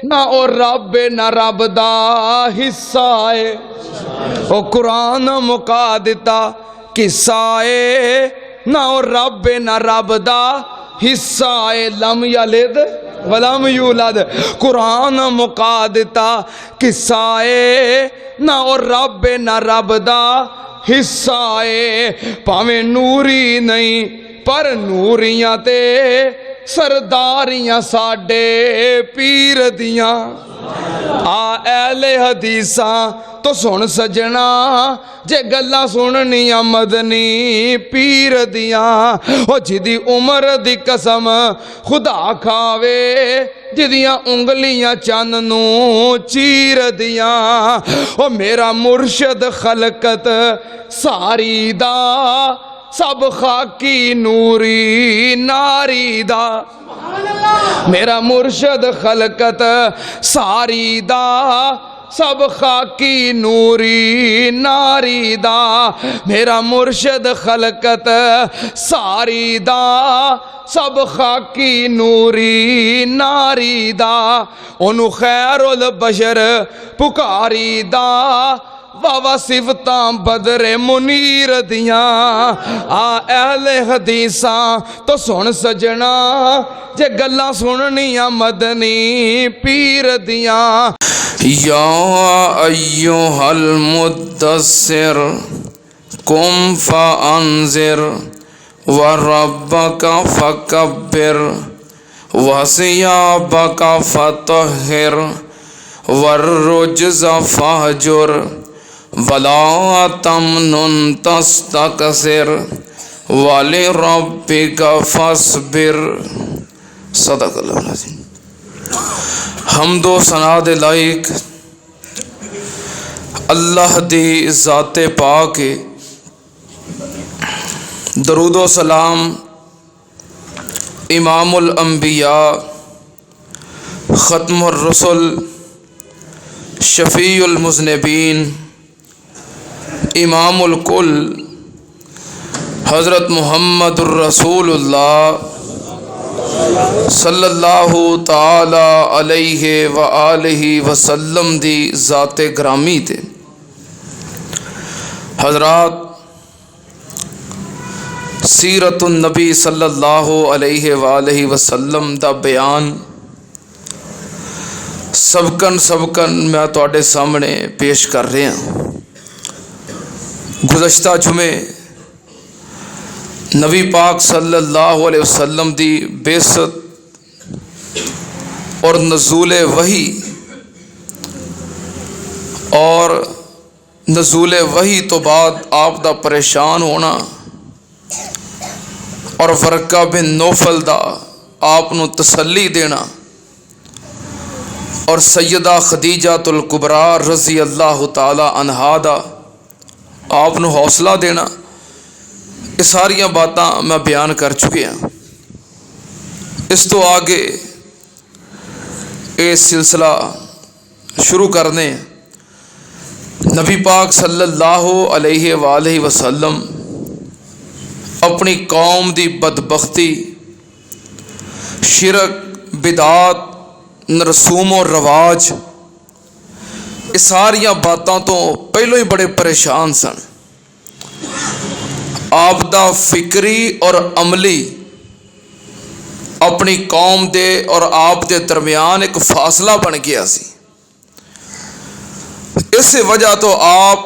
نہ او رب نہ رب دا حصہ ہے، او قرآن مکا دیتا قصہ ہے، نہ او رب نہ رب دا حصہ ہے، لم یلد ولم یولد، قرآن مکا دیتا قصہ ہے، نہ او رب نہ رب دا حصہ ہے، پاویں نوری نہیں پر نوریاں تے سرداریاں ساڈے پیر دیاں، آ اہل حدیثاں تو سن سجنا جے گلاں سننیاں مدنی پیر دیاں، او جدی عمر دی قسم خدا کھاوے جدیاں انگلیاں چند نو چیر دیاں، او میرا مرشد خلقت ساری دا سب خاکی نوری ناری دا، میرا مرشد خلقت ساری دا سب خاکی نوری ناری دا، میرا مرشد خلقت ساری دا سب خاکی نوری ناری دا، انہوں خیر البشر پکاری دا، واہ صفتاں بدر منیر دیاں، آ اہل حدیثاں تو سن سجنا جے گلاں سننیاں مدنی پیر دیاں۔ یا ایہا المدثر قم فانذر وربک فکبر وثیابک فطہر والرجز فہجر ولا تمنن تستکثر ولربک فاصبر۔ صدق اللہ العظیم۔ حمد و ثنا دے لائق اللہ دی ذات پاک، درود و سلام امام الانبیاء ختم الرسل شفیع المذنبین امام الکل حضرت محمد الرسول اللہ صلی اللہ تعالی علیہ وآلہ وسلم دی ذات گرامی تے۔ حضرات، سیرت النبی صلی اللہ علیہ وآلہ وسلم دا بیان سبکن میں تواڈے سامنے پیش کر رہے ہیں۔ گزشتہ جمعے نبی پاک صلی اللہ علیہ وسلم دی بعثت اور نزول وحی اور نزول وحی تو بعد آپ دا پریشان ہونا اور ورقہ بن نوفل دا آپ نو تسلی دینا اور سیدہ خدیجہ الکبریٰ رضی اللہ تعالی عنہا دا آپ نو حوصلہ دینا، یہ ساریاں باتاں میں بیان کر چکے ہیں۔ اس تو آگے یہ سلسلہ شروع کرنے نبی پاک صلی اللہ علیہ وآلہ وسلم اپنی قوم دی بدبختی، شرک، بدعات، رسوم و رواج، یہ ساریاں باتاں تو پہلو ہی بڑے پریشان سن۔ آپ دا فکری اور عملی اپنی قوم دے اور آپ دے درمیان ایک فاصلہ بن گیا سی۔ اس وجہ تو آپ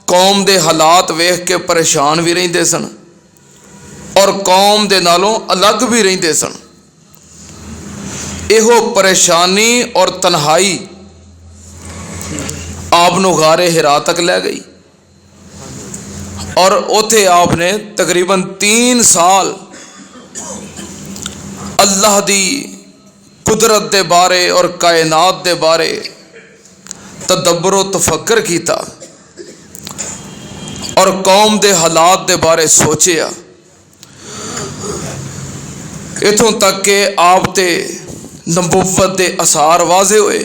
قوم دے حالات ویکھ کے پریشان بھی رہندے سن اور قوم دے نالوں الگ بھی رہندے سن۔ ایہو پریشانی اور تنہائی آپ نو غار ہرا تک لے گئی اور اوتھے آپ نے تقریباً 3 سال اللہ دی قدرت دے بارے اور کائنات دے بارے تدبر و تفکر کیتا اور قوم دے حالات دے بارے سوچیا، اتھوں تک کہ آپ تے نبوت دے اثار واضح ہوئے۔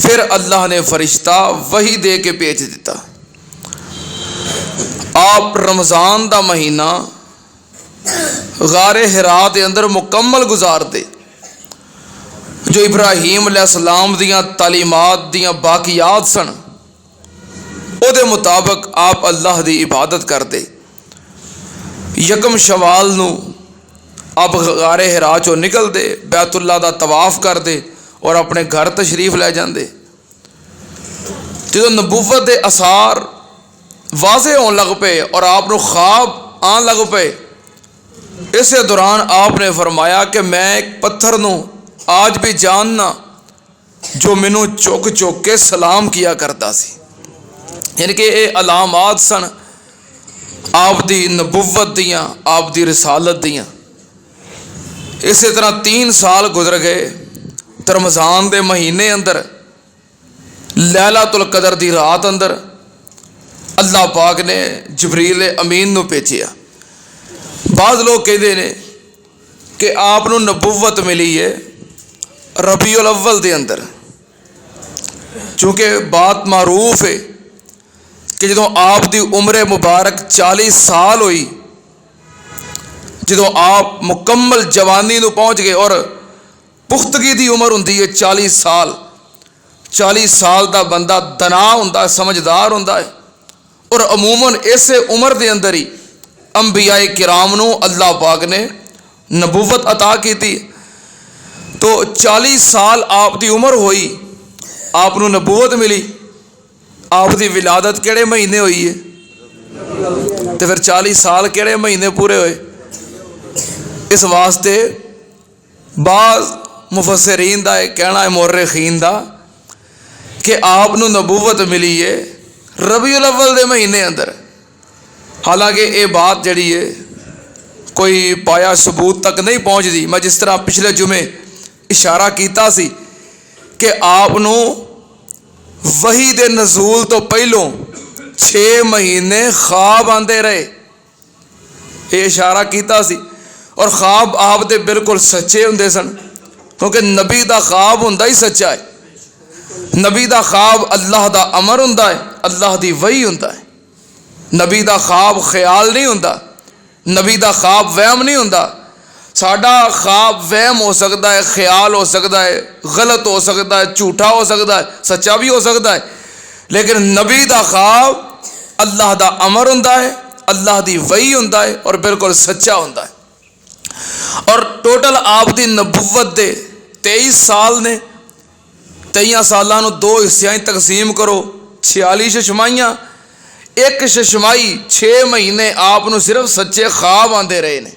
پھر اللہ نے فرشتہ وحی دے کے بھیج دیتا۔ آپ رمضان دا مہینہ غار ہرا دے اندر مکمل گزار دے، جو ابراہیم علیہ السلام دیاں تعلیمات دیاں باقیات سن او دے مطابق آپ اللہ دی عبادت کرتے. یکم شوال نو آپ غار ہرا چو نکل دے, بیت اللہ دا طواف کر دے اور اپنے گھر تشریف لے جاندے. جدو نبوت دے اثار واضح ہون لگ پے اور آپ نو خواب آن لگ پے, اسے دوران آپ نے فرمایا کہ میں ایک پتھر نو آج بھی جاننا جو مینوں چک چک کے سلام کیا کرتا سی. یعنی کہ یہ علامات سن آپ دی نبوت دیاں, آپ دی رسالت دیاں. اسی طرح 3 سال گزر گئے. رمضان دے مہینے اندر لیلۃ القدر دی رات اندر اللہ پاک نے جبریل امین نو بھیجیا. بعض لوگ کہتے ہیں کہ آپ نو نبوت ملی ہے ربیع الاول دے اندر, چونکہ بات معروف ہے کہ جدوں آپ دی عمر مبارک 40 سال ہوئی, جدوں آپ مکمل جوانی نو پہنچ گئے اور پختگی دی عمر ہوندی ہے 40 سال. 40 سال دا بندہ دنا ہوندا ہے, سمجھدار ہوندا ہے, اور عموماً ایسے عمر دے اندر ہی انبیاء کرام نو اللہ پاک نے نبوت عطا کی تھی. تو 40 سال آپ دی عمر ہوئی, آپ نو نبوت ملی. آپ دی ولادت کیڑے مہینے ہوئی ہے, تو پھر 40 سال کیڑے مہینے پورے ہوئے؟ اس واسطے بعض مفسرین دا کہنا ہے, مورخین دا, کہ آپ نو نبوت ملی ہے ربیع الاول دے مہینے اندر. حالانکہ یہ بات جڑی ہے کوئی پایا ثبوت تک نہیں پہنچ دی. میں جس طرح پچھلے جمعے اشارہ کیتا سی کہ آپ نو وحی دے نزول تو پہلوں 6 مہینے خواب آندے رہے, یہ اشارہ کیتا سی. اور خواب آپ دے بالکل سچے ہوندے سن, کیونکہ نبی دا خواب ہوندا ہی سچا ہے. نبی دا خواب اللہ دا امر ہوندا ہے, اللہ دی وحی ہوندا ہے. نبی دا خواب خیال نہیں ہوندا, نبی دا خواب وہم نہیں ہوندا. ساڈا خواب وہم ہو سکتا ہے, خیال ہو سکتا ہے, غلط ہو سکتا ہے, جھوٹا ہو سکتا ہے, سچا بھی ہو سکتا ہے, لیکن نبی دا خواب اللہ دا امر ہوندا ہے, اللہ دی وحی ہوندا ہے اور بالکل سچا ہوندا ہے. اور ٹوٹل آپ دی نبوت دے 23 سال نے. 23 سالاں نو 2 حصیاں تقسیم کرو, 46 ششمائیاں. ایک ششمائی 6 مہینے آپ نو صرف سچے خواب آندے رہے نے,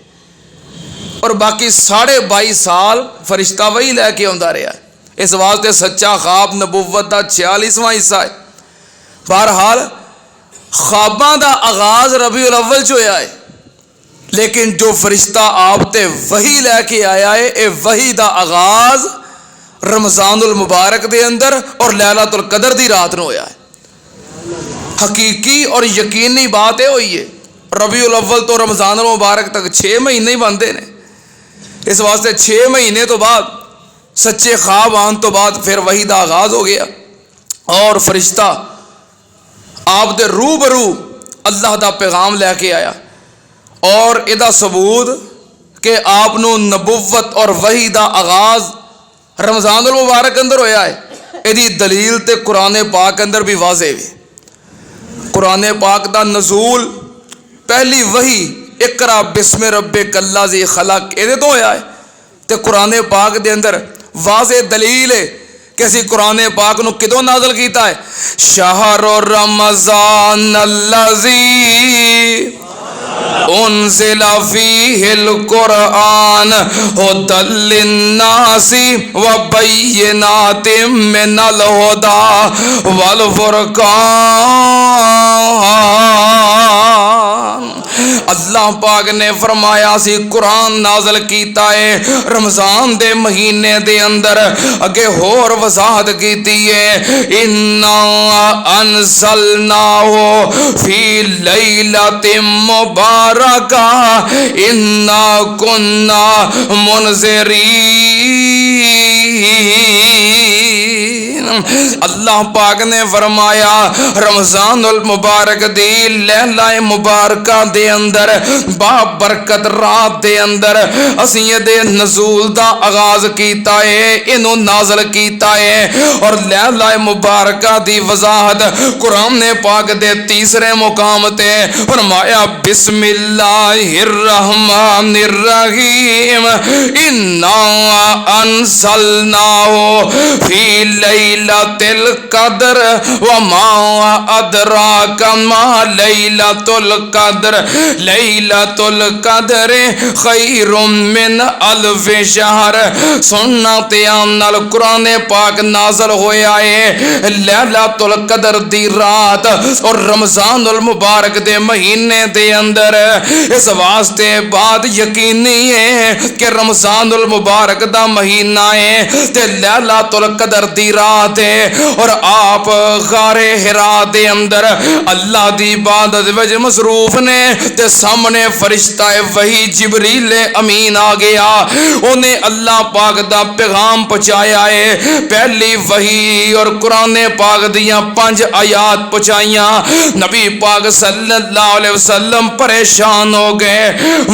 اور باقی 22.5 سال فرشتہ وہی لے کے آندا رہا ہے. اس واسطے سچا خواب نبوت دا 46واں حصہ ہے. بہرحال خواباں دا آغاز ربیع الاول چ ہویا ہے, لیکن جو فرشتہ آپ تے وحی لے کے آیا ہے, اے وحی دا آغاز رمضان المبارک دے اندر اور لیلۃ القدر دی رات نو ہویا ہے. حقیقی اور یقینی بات یہ ہوئی ہے ربیع الاول تو رمضان المبارک تک 6 مہینے ہی بنتے ہیں. اس واسطے 6 مہینے تو بعد سچے خواب آن تو بعد پھر وحی دا آغاز ہو گیا, اور فرشتہ آپ دے روبرو اللہ دا پیغام لے کے آیا. اور ادا ثبوت کہ آپ نو نبوت اور وحی دا آغاز رمضان المبارک اندر ہویا ہے, ایدی دلیل تے قرآن پاک اندر بھی واضح ہے. قرآن پاک دا نزول پہلی وحی اقرا بسم ربک الذی خلق یہ تو ہویا ہے, تے قرآن پاک دے اندر واضح دلیل ہے کہ اسی قرآن پاک نو کدوں نازل کیتا ہے. شہر رمضان الذی انزل فیہ القرآن ھدی للناس وبینات من الھدی والفرقان. اللہ پاک نے فرمایا سی قرآن نازل کیتا ہے رمضان دے مہینے دے اندر. اگے ہور وضاحت کیتی ہے انا انزلناہ فی لیلۃ مبارکہ انا کننا منذرین. اللہ پاک نے فرمایا رمضان المبارک دی لیلہ مبارکہ دے اندر با برکت رات دے اندر اسی دے نزول دا آغاز کیتا ہے، انہوں نازل کیتا ہے، اور لیلہ مبارکہ دی وضاحت قرآن نے پاک دے تیسرے مقام تے فرمایا بسم اللہ الرحمن الرحیم انا انزلناہ فی لیلۃ القدر وما ادراک ما لیلۃ القدر لیلۃ القدر خیر من الف شہر۔ سننا تیام نال قرآن پاک نازل ہویا ہے لیلۃ القدر دی رات اور رمضان المبارک دے مہینے دے اندر، اس واسطے بعد یقینی ہے کہ رمضان المبارک دا مہینہ ہے تے لیلۃ القدر دی رات ہے، اور آپ غار حرا دے اندر اللہ دی عبادت وچ مصروف نے تے سامنے فرشتہ وحی جبریل امین آ گیا، انہیں اللہ پاک دا پیغام پہنچایا ہے، پہلی وحی اور قرآن پاک دیاں 5 آیات پہنچائیاں، نبی پاک صلی اللہ علیہ وسلم پریشان ہو گئے،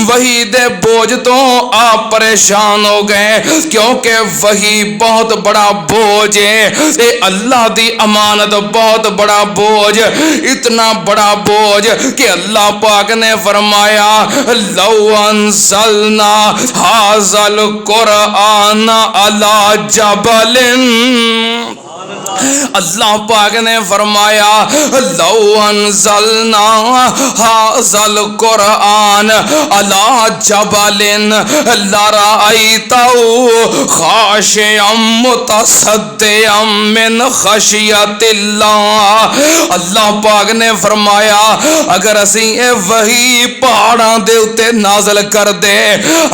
وحی دے بوجھ تو آپ پریشان ہو گئے، کیونکہ وحی بہت بڑا بوجھ ہے، اے اللہ دی امانت بہت بڑا بوجھ، اتنا بڑا بوجھ کہ اللہ پاک نے فرمایا لو انزلنا ھذا القرآن علی جبل، اللہ پاک نے فرمایا لو انزلنا ھذا القرآن علی جبل لرأیتہ خاشعا متصدعا من خشیت اللہ۔ اللہ پاک نے فرمایا اگر اسی اے وحی پہاڑاں دے اتے نازل کر دے،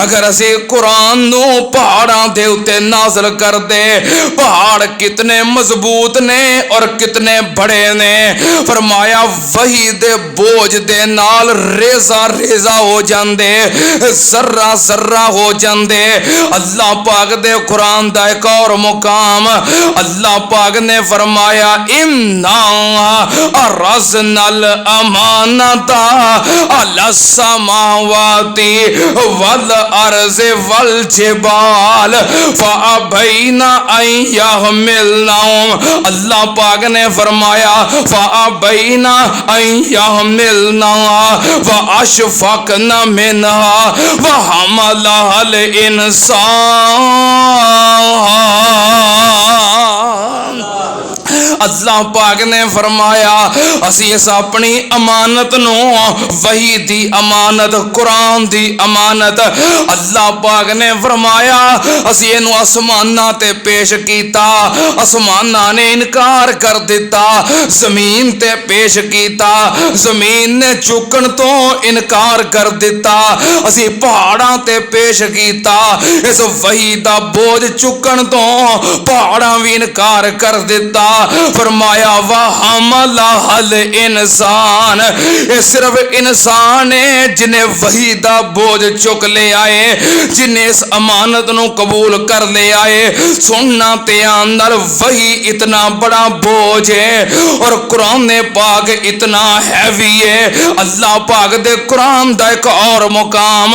اگر اسی قرآن نو پہاڑاں دے اتے نازل کر دے، پہاڑ کتنے مضبوط نے اور کتنے بڑے نے، فرمایا وحی دے بوجھ دے نال ریزہ ریزہ ہو جاندے، ذرہ ذرہ ہو جاندے۔ اللہ پاک دے قرآن دا ایک اور مقام اللہ پاک نے فرمایا اِنَّا عَرَضْنَا الْأَمَانَةَ عَلَى السَّمَاوَاتِ وَالْأَرْضِ وَالْجِبَالِ فَأَبَيْنَ أَن يَحْمِلْنَهُ، اللہ پاک نے فرمایا فَأَبَيْنَ أَن يَحْمِلْنَهَا وَأَشْفَقْنَ مِنْهَا وَحَمَلَهَا الْإِنسَانُ۔ اللہ پاک نے فرمایا اسی اس اپنی امانت نو، وحی دی امانت، قرآن دی امانت، اللہ پاک نے فرمایا اسی اینو آسماناں تے پیش کیتا، آسماناں نے انکار کر دیتا، زمین تے پیش کیتا، زمین نے چکن تو انکار کر دیتا، اسی پہاڑاں تے پیش کیتا، اس وحی دا بوجھ چکن تو پہاڑاں بھی انکار کر دیتا، فرمایا وَحَمَلَهَا الْإِنسَانُ، یہ صرف انسان ہے جنہیں وحی دا بوجھ چک لے آئے، جنہیں اس امانت نو قبول کر لے آئے۔ سننا تیان نال وحی اتنا بڑا بوجھ ہے اور قرآن پاک اتنا ہیوی ہے۔ اللہ پاک دے قرآن دا ایک اور مقام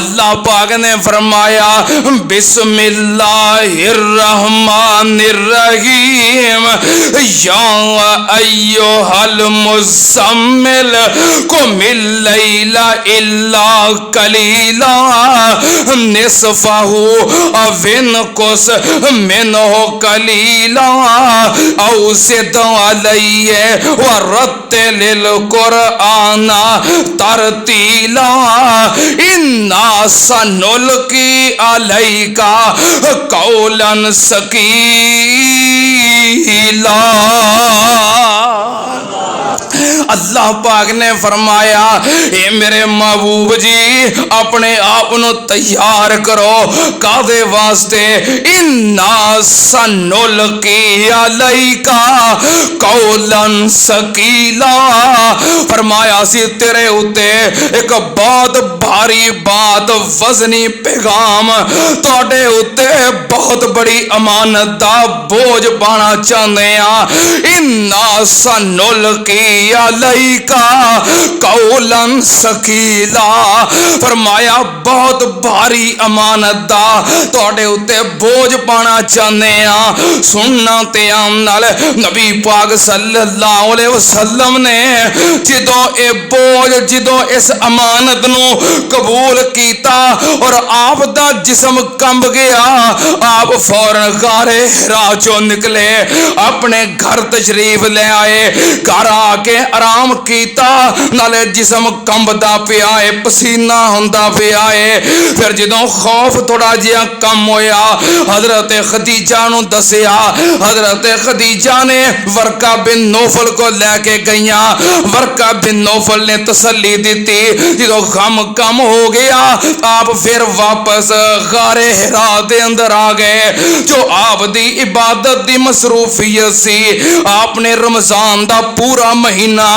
اللہ پاک نے فرمایا بسم اللہ الرحمن الرحیم یا ایہا المزمل قم اللیل الا قلیلا نصفہ او انقص منہ قلیلا او زد علیہ ورتل القرآن ترتیلا انا سنلقی علیک قولا ثقیلا۔ اللہ پاک نے فرمایا اے میرے محبوب جی اپنے آپ نو تیار کرو کادے واسطے انا سنلقی علیکا قولا ثقیلا فرمایا سی تیرے اتے ایک بہت بھاری بات وزنی پیغام توڑے اتے بہت بڑی امانت دا بوجھ پانا چاہنے ہیں انا سنلقی علیکا قولا ثقیلا فرمایا بہت بھاری امانت دا توڑے اتے بوجھ پانا چاہنے ہیں سننا تیام نال نبی پاک صلی اللہ علیہ وسلم نے جدوں اے بوجھ جدوں اس امانت نو قبول کیتا اور آپ دا جسم کمب گیا آپ فوراً غار حرا چوں نکلے اپنے گھر تشریف لے آئے گھر آ کے آرام کیتا نالے جسم کمبدا پیا ہے پسینہ ہوندا پیا ہے پھر جدوں خوف تھوڑا جہا کم ہویا حضرت خدیجہ نو دسیا حضرت خدیجہ نے ورقہ بن نوفل کو لے کے گئیاں ورقہ بن نوفل نے تسلی دیتی جدوں غم کم ہو گیا آپ پھر واپس غار حرا دے اندر آ گئے جو آپ دی عبادت دی مصروفیت سی آپ نے رمضان دا پورا مہینہ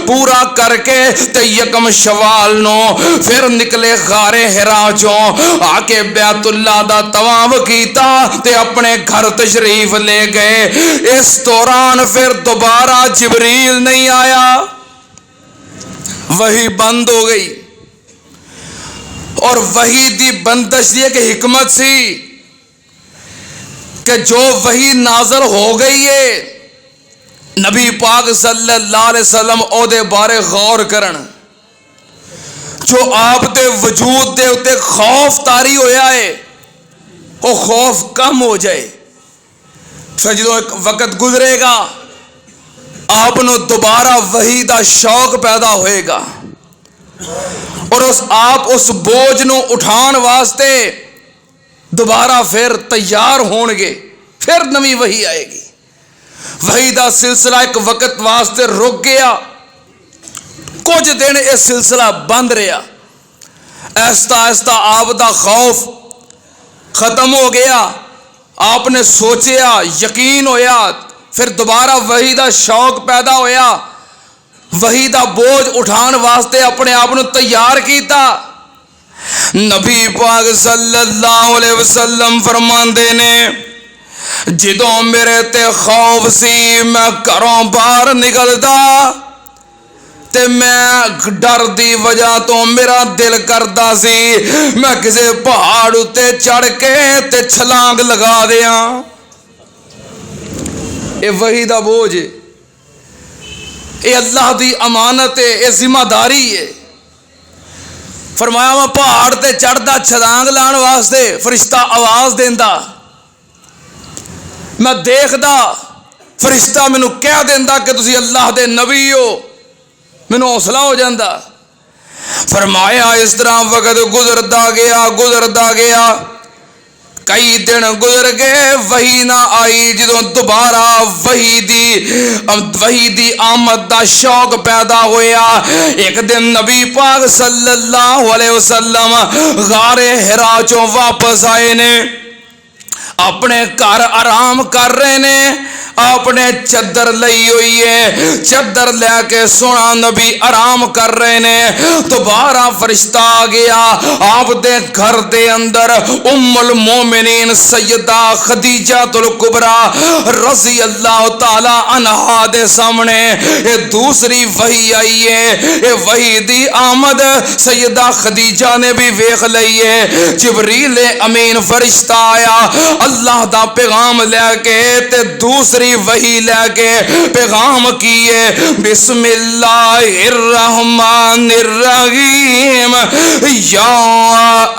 پورا کر کے تے یکم شوال نو پھر نکلے غار حرا چوں آ کے بیت اللہ دا طواف کیتا تے اپنے گھر تشریف لے گئے اس دوران پھر دوبارہ جبریل نہیں آیا وحی بند ہو گئی اور وحی دی بندش یہ کہ حکمت سی کہ جو وحی نازل ہو گئی ہے نبی پاک صلی اللہ علیہ وسلم او دے بارے غور کرن جو آپ دے وجود دے اتے خوف طاری ہویا ہے وہ خوف کم ہو جائے پھر جدو ایک وقت گزرے گا آپ نو دوبارہ وحی دا شوق پیدا ہوئے گا اور آپ اس بوجھ نو اٹھان واسطے دوبارہ پھر تیار ہون گے پھر نوی وحی آئے گی وحی دا سلسلہ ایک وقت واسطے رک گیا کچھ دن اس سلسلہ بند رہا ایستا ایستا آپ دا خوف ختم ہو گیا آپ نے سوچیا یقین ہویا پھر دوبارہ وحی دا شوق پیدا ہویا وحی دا بوجھ اٹھان واسطے اپنے آپ نو تیار کیتا نبی پاک صلی اللہ علیہ وسلم فرماندے نے جدوں میرے تے خوف سی میں گھروں باہر نکلدا تے میں ڈر دی وجہ تو میرا دل کردا سی میں کسے پہاڑ اتے چڑھ کے تے چھلانگ لگا دیاں اے وحی دا بوجھ اے اللہ دی امانت ہے اے ذمہ داری ہے فرمایا میں پہاڑ تے چڑھدا چھلانگ لان واسطے فرشتہ آواز دیندا میں دیکھدا فرشتہ مینوں کہہ دیندا کہ تسی اللہ دے نبی ہو مینوں حوصلہ ہو جاندا فرمایا اس طرح وقت گزردا گیا کئی دن گزر گئے وحی نہ آئی جدوں دوبارہ وحی دی آمد دا شوق پیدا ہویا ایک دن نبی پاک صلی اللہ علیہ وسلم غار حرا چوں واپس آئے نے اپنے گھر آرام کر رہے نے آپ نے چادر لئی ہوئی ہے چادر لے کے سونا نبی آرام کر رہے نے دوبارہ فرشتہ آ گیا آپ دے گھر دے اندر ام المومنین سیدہ خدیجہ الکبریٰ رضی اللہ تعالی عنہا دے سامنے یہ دوسری وحی آئی ہے یہ وحی دی آمد سیدہ خدیجہ نے بھی ویکھ لئی ہے جبریل امین فرشتہ آیا اللہ دا پیغام لے کے تے دوسری وحی لے کے پیغام کیے بسم اللہ الرحمن الرحیم یا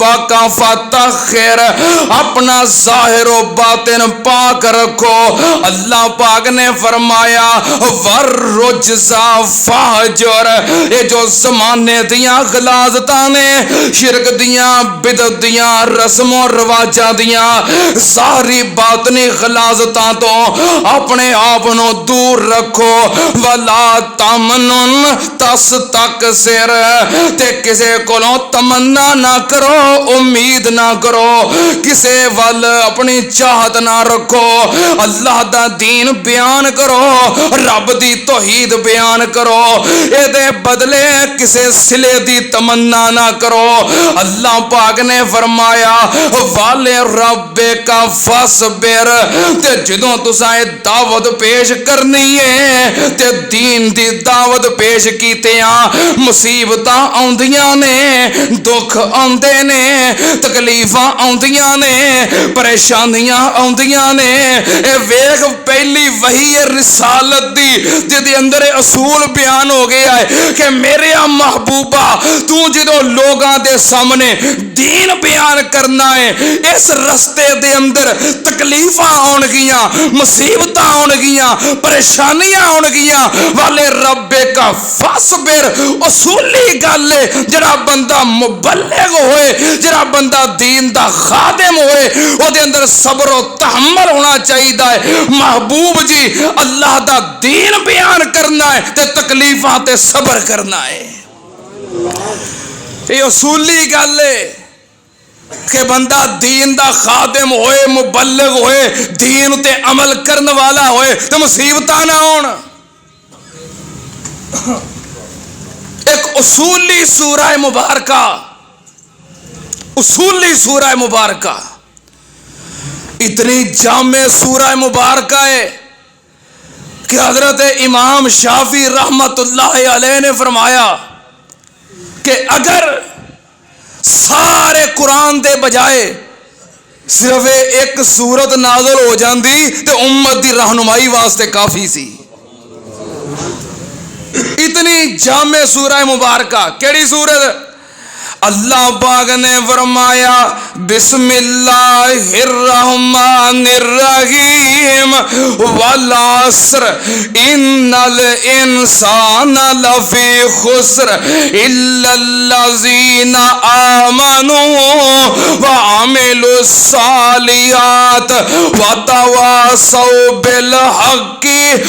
باقا فتخر، اپنا ظاہر و باطن پاک رکھو۔ اللہ پاک نے فرمایا ورجزا فاجر، یہ جو زمانے دیاں غلاظتاں نے، شرک دیاں، بدعت دیاں، رسم و رواجاں دیاں ظاہری باطنی غلاظتاں تو اپنے آپ نو دور رکھو۔ ولا تمنن تستکثر، تے کسے کولوں تمنا نہ کرو، امید نہ کرو، کسے ول اپنی چاہت نہ رکھو۔ اللہ دا دین بیان کرو، رب دی توحید بیان کرو، اے دے بدلے کسے صلے دی تمنا نہ کرو۔ اللہ پاک نے فرمایا والے رب کا فصبر، تے جدوں تساں دعوت پیش کرنی ہے تے دین دی دعوت پیش کیتیاں مصیبتاں آندیاں نے، دکھ آندے نے، تکلیفاں آندیاں نے، پریشانیاں آندیاں نے۔ اے ویکھ پہلی وحی رسالت دی جدے اندر اصول بیان ہو گیا ہے کہ میرے محبوبہ تو جدوں لوگاں دے سامنے دین بیان کرنا ہے، اس رستے دے اندر تکلیفاں آن گیاں، مصیبتاں آن گیاں، پریشانیاں آن گیاں، والے رب کا فصبر اصولی گل ہے۔ جڑا بندہ مبلغ ہوئے، جڑا بندہ دین دا خادم ہوئے، وہ دے اندر صبر و تحمل ہونا چاہیے۔ محبوب جی اللہ دا دین بیان کرنا ہے تے تکلیفاں تے صبر کرنا ہے، یہ اصولی گل ہے کہ بندہ دین دا خادم ہوئے، مبلغ ہوئے، دین تے عمل کرن والا ہوئے تو مصیبتاں نہ ہون۔ ایک اصولی سورہ مبارکہ، اصولی سورہ مبارکہ، اتنی جامع سورہ مبارکہ ہے کہ حضرت امام شافعی رحمت اللہ علیہ نے فرمایا کہ اگر سارے قرآن دے بجائے صرف ایک سورت نازل ہو جاندی تو امت دی رہنمائی واسطے کافی سی۔ اتنی جامع سورہ مبارکہ، کیڑی سورت؟ اللہ پاک نے فرمایا بسم اللہ الرحمن الرحیم والعصر ان الانسان لفی خسر الا الذین آمنوا وعملوا الصالحات وتواصوا بالحق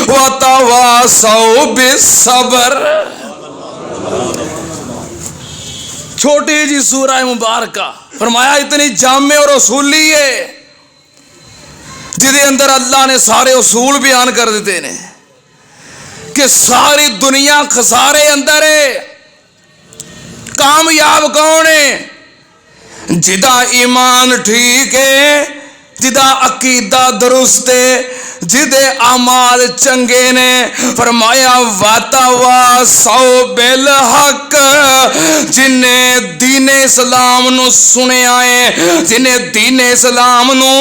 وتواصوا بالصبر۔ چھوٹی جی سورہ مبارکہ، فرمایا اتنی جامع اور اصولی ہے جدے اندر اللہ نے سارے اصول بیان کر دیتے ہیں کہ ساری دنیا خسارے اندر ہے۔ کامیاب کون ہے؟ جدا ایمان ٹھیک ہے، جدا عقیدہ درست ہے، جدے اعمال چنگے نے۔ فرمایا وَتَوَاصَوْا بِالْحَقِّ، جنہیں دین اسلام نو سنیا ہے، جنہیں دین اسلام نو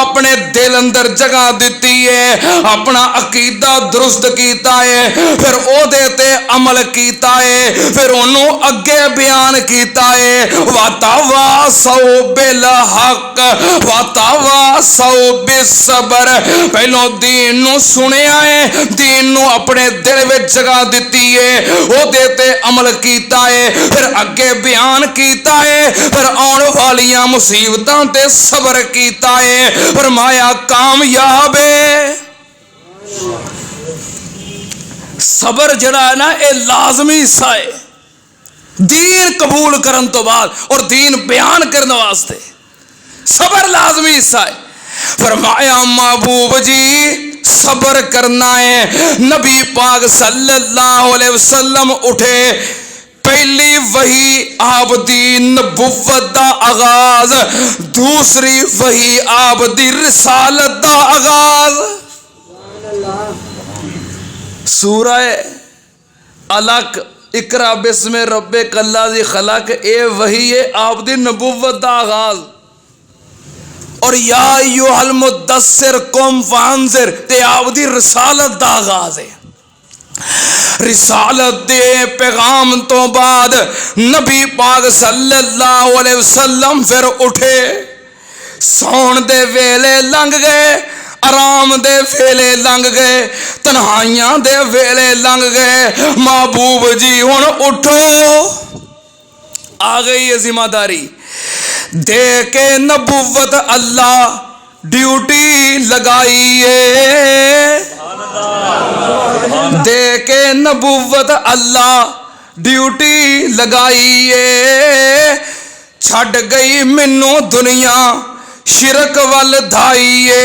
اپنے دل اندر جگہ دیتی ہے، اپنا عقیدہ درست کیتا ہے، پھر او دیتے عمل کیتا ہے، پھر انہوں اگے بیان کیتا ہے وَتَوَاصَوْا بِالْحَقِّ وَتَوَاصَوْا بِالصَّبْرِ۔ پہلو دین نو سنیا ہے، دین نو اپنے دل وچ جگہ دیتی ہے، وہ دیتے عمل کیتا ہے، پھر اگے بیان کیتا ہے، پھر آن والیاں مصیبتاں تے صبر کیتا ہے۔ فرمایا کامیاب ہے۔ صبر جڑا ہے نا اے لازمی حصہ ہے دین قبول کرن تو بعد اور دین بیان کرنے واسطے، صبر لازمی حصہ ہے۔ فرمایا محبوب جی صبر کرنا ہے۔ نبی پاک صلی اللہ علیہ وسلم اٹھے، پہلی وحی آپ دی نبوت دا آغاز، دوسری وحی آپ دی رسالت دا آغاز۔ سورہ علق اقرا بسم ربک الذی خلق، اے وحی ہے آپ دی نبوت دا آغاز، اور یا ایھا المدثر قم فانذر تے آپ دی رسالت دا آغاز ہے۔ رسالت دے پیغام تو بعد نبی پاک صلی اللہ علیہ وسلم پھر اٹھے. سون دے ویلے لنگ گئے, آرام دے ویلے لنگ گئے, تنہائیاں دے ویلے لنگ گئے. محبوب جی ہن اٹھو, آ گئی ہے ذمہ داری. دے کے نبوت اللہ ڈیوٹی لگائی ہے, دے کے نبوت اللہ ڈیوٹی لگائی ہے. چھڈ گئی مینوں دنیا شرک ول دھائیے.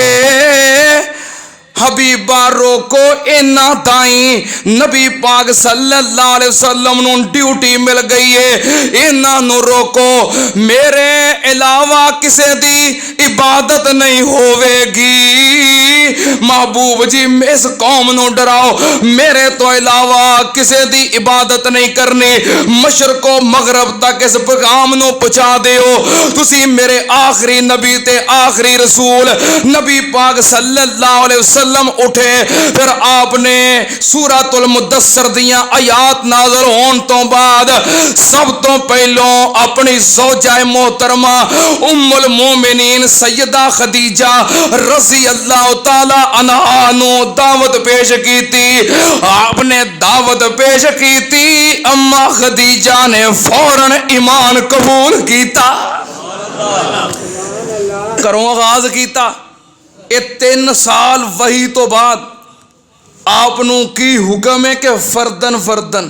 حبیبہ روکو اینا تائیں, نبی پاک صلی اللہ علیہ وسلم نوں ڈیوٹی مل گئی ہے, اینا نوں روکو. میرے علاوہ کسے دی عبادت نہیں ہوے گی. محبوب جی اس قوم نوں ڈراؤ, میرے تو علاوہ کسے دی عبادت نہیں کرنی. مشرق و مغرب تک اس پیغام نوں پہنچا دیو. تسی میرے آخری نبی تے آخری رسول نبی پاک صلی اللہ علیہ وسلم اٹھے. پھر آپ نے سورۃ المدثر دیاں آیات نازل ہون تو بعد سب تو پہلوں اپنی زوجہ محترمہ ام المومنین سیدہ خدیجہ رضی اللہ تعالی عنہا نو دعوت پیش کی تھی. آپ نے دعوت پیش کی تھی, اما خدیجہ نے فوراً ایمان قبول کیتا, کروں آغاز کیتا. یہ 3 سال وحی تو بعد آپ نو کی حکم ہے کہ فردن فردن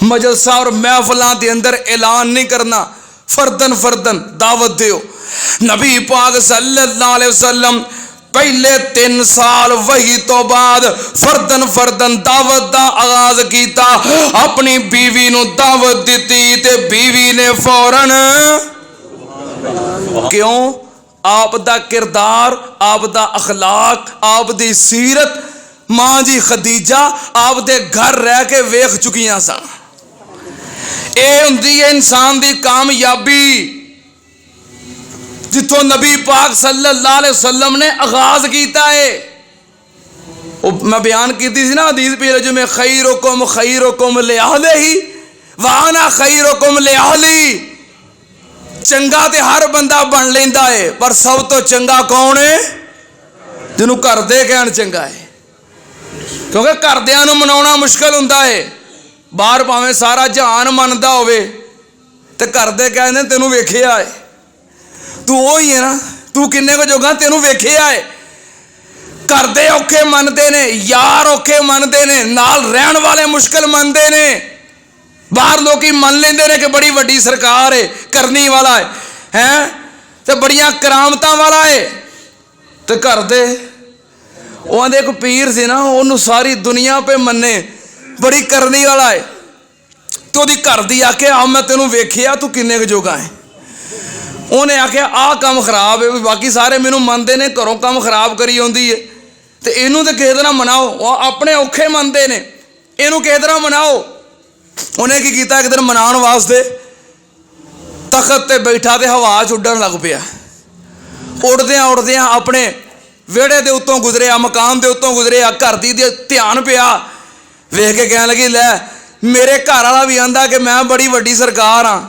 مجلسہ اور محفلاں دے اندر اعلان نہیں کرنا, فردن فردن دعوت دیو. نبی پاک صلی اللہ علیہ وسلم پہلے 3 سال وحی تو بعد فردن فردن دعوت دا آغاز کیتا. اپنی بیوی نو دعوت دیتی تے بیوی نے فوراً, کیوں؟ آپ دا کردار, آپ دا اخلاق, آپ دی سیرت ماں جی خدیجہ آپ دے گھر رہ کے ویکھ چکیاں سن. اے ہوندی ہے انسان دی کامیابی جتوں نبی پاک صلی اللہ علیہ وسلم نے آغاز کیتا ہے. میں بیان کیتی سی نا حدیث پہ جو میں خیرکم لأہلہ وانا خیرکم لأہلی. چنگا تے ہر بندہ بن لیندا ہے, پر سب تو چنگا کون ہے؟ جنوں گھر دے کہن چنگا ہے. کیونکہ گھر دیاں نوں مناونا مشکل ہوندا ہے. باہر پاویں سارا جہان مندا ہوے تے گھر دے کہندے تینوں ویکھیا ہے, تو وہی ہے نا, تو کنے کو جوگا تینوں ویکھیا ہے. گھر دے اوکھے مندے نے, یار اوکھے مندے نے, نال رہن والے مشکل مندے نے. باہر لوگ من لیندے نے کہ بڑی وڈی سرکار ہے, کرنی والا ہے تے بڑیاں کرامتاں والا ہے. تے گھر دے وہ ایک پیر سی نا, انہوں ساری دنیا پہ منے, بڑی کرنی والا ہے. تو دی گھر دی آکھے آ میں تینوں ویکھیا تو کنے کے جوگا ہے. انہیں آکھیا آ کام خراب ہے, باقی سارے مینوں مندے نے, گھروں کام خراب کری ہوندی ہے, تے اینوں تے کہے طرح مناؤ. وہ اپنے اوکھے مندے نے, اینوں کہے طرح مناؤ. انہیں کی کیتا ایک دن منان واسطے تخت تے بیٹھا تے ہوا چڈن لگ پیا. اڑدیاں اپنے ویڑے دے اتوں گزریا, مکان دے اتوں گزریا, گھر دی دھیان پیا. ویکھ کے کہنے لگی لے میرے گھر والا بھی آندا کہ میں بڑی وڈی سرکار ہاں,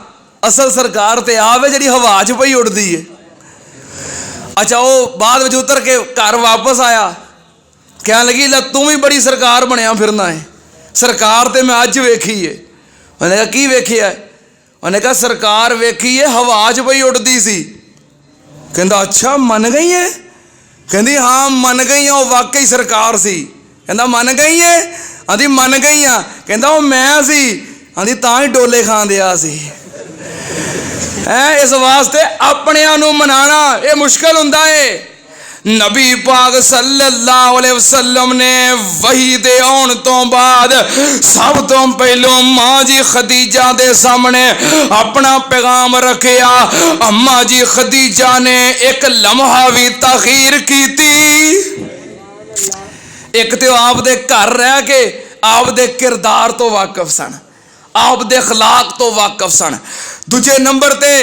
اصل سرکار تے آوے جڑی ہوا چ پئی اڑدی ہے. اچھا وہ بعد وچ اتر کے گھر واپس آیا, کہنے لگی لے توں بھی بڑی سرکار بنیا پھرنا ہے, سرکار تے میں اج ویکھی ہے. انہوں نے کہا کی ویکھیا ہے؟ انہوں نے کہا سرکار ویکھی ہے ہوا چ پئی اڑدی سی. کہندا اچھا من گئی ہے؟ کہندی ہاں من گئی ہوں, واقعی سرکار سی. کہندا من گئی ہے؟ آندی من گئی ہاں. کہندا وہ میں سی. آندی تاں ہی ڈولے کھان دیا سی. اس واسطے اپنیاں نوں منانا یہ مشکل ہوندا ہے. نبی پاک صلی اللہ علیہ وسلم نے وحی دے آن تو بعد سب تو پہلو ماں جی خدیجہ دے سامنے اپنا پیغام رکھیا. اماں جی خدیجہ نے ایک لمحہ بھی تاخیر کی تھی. ایک تو آپ دے گھر رہ کے آپ دے کردار تو واقف سن, آپ دے اخلاق تو واقف سن. دوجے نمبر تے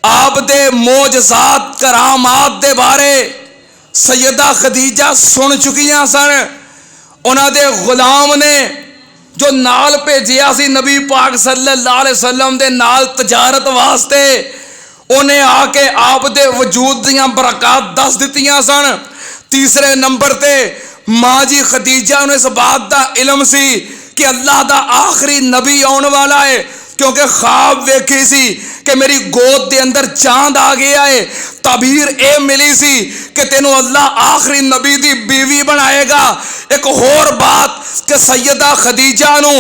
آپ دے معجزات کرامات دے بارے سیدہ خدیجہ سن چکیاں سن. انہاں دے غلام نے جو نال بھیجیا سی نبی پاک صلی اللہ علیہ وسلم دے نال تجارت واسطے، انہیں آ کے آپ دے وجود دیاں برکات دس دتیاں سن۔ تیسرے نمبر تے ماں جی خدیجہ انہیں اس بات دا علم سی کہ اللہ دا آخری نبی آن والا ہے، کیونکہ خواب ویکھی سی کہ میری گود دے اندر چاند آ گیا ہے، تعبیر اے ملی سی کہ تینوں اللہ آخری نبی دی بیوی بنائے گا۔ ایک اور بات کہ سیدہ خدیجہ نو